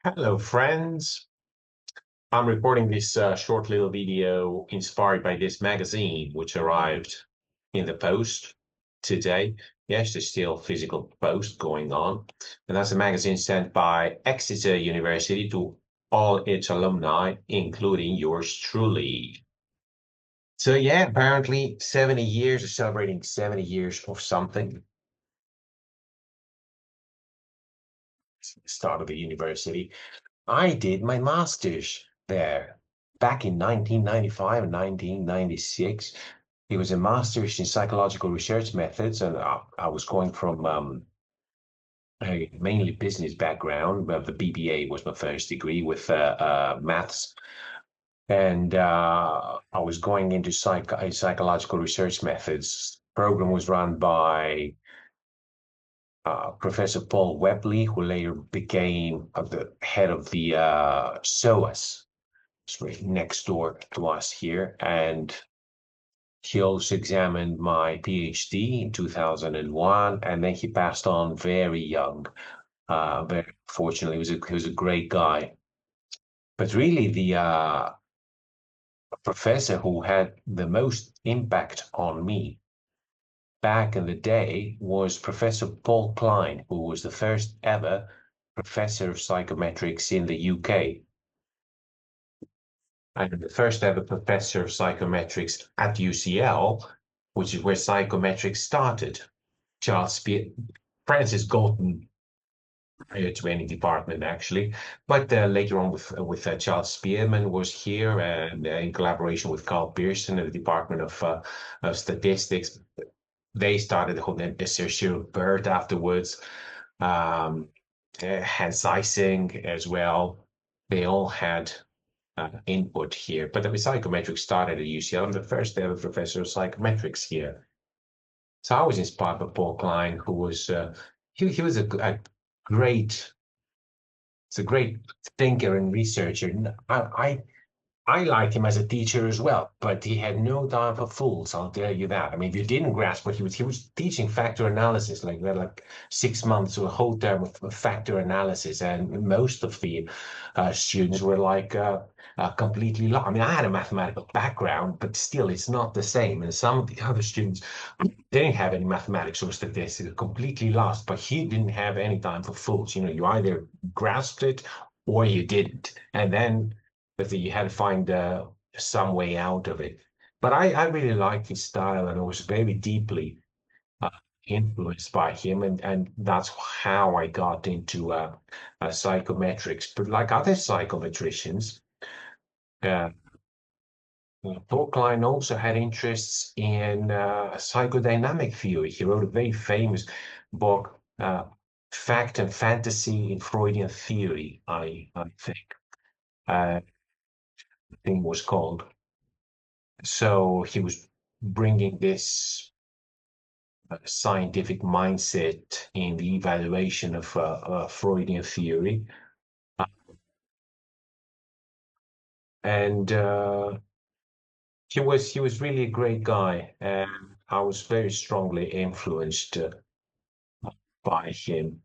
Hello, friends. I'm recording this short little video inspired by this magazine, which arrived in the post today. Yes, there's still physical post going on. And that's a magazine sent by Exeter University to all its alumni, including yours truly. So yeah, apparently 70 years, are celebrating 70 years of something. Start of the university. I did my master's there back in 1995 and 1996. It was a master's in psychological research methods, and I was going from a mainly business background, but the BBA was my first degree with maths. And I was going into psychological research methods. Program was run by Professor Paul Kline, who later became the head of the SOAS. It's right next door to us here. And he also examined my PhD in 2001, and then he passed on very young. Very fortunately, he was a great guy. But really, the professor who had the most impact on me back in the day was Professor Paul Kline, who was the first ever professor of psychometrics in the UK. And the first ever professor of psychometrics at UCL, which is where psychometrics started. Francis Galton, prior to any department actually, but later on with Charles Spearman was here, and in collaboration with Carl Pearson in the Department of Statistics, they started the whole Sir Cyril Bird afterwards, Hans Zeising as well. They all had input here. But the psychometrics started at UCL. I'm the first ever professor of psychometrics here. So I was inspired by Paul Kline, who was he was a great, it's a great thinker and researcher. I liked him as a teacher as well, but he had no time for fools. I'll tell you that. I mean, if you didn't grasp what he was teaching factor analysis, like that, like 6 months or a whole term of factor analysis, and most of the students were like completely lost. I mean, I had a mathematical background, but still, it's not the same. And some of the other students didn't have any mathematics or statistics, completely lost. But he didn't have any time for fools. You know, you either grasped it or you didn't, and then but you had to find some way out of it. But I really liked his style, and I was very deeply uh, influenced by him, and that's how I got into psychometrics. But like other psychometricians, uh, Paul Kline also had interests in psychodynamic theory. He wrote a very famous book, Fact and Fantasy in Freudian Theory, I think. Thing was called. So he was bringing this scientific mindset in the evaluation of Freudian theory. And he was really a great guy, and I was very strongly influenced by him.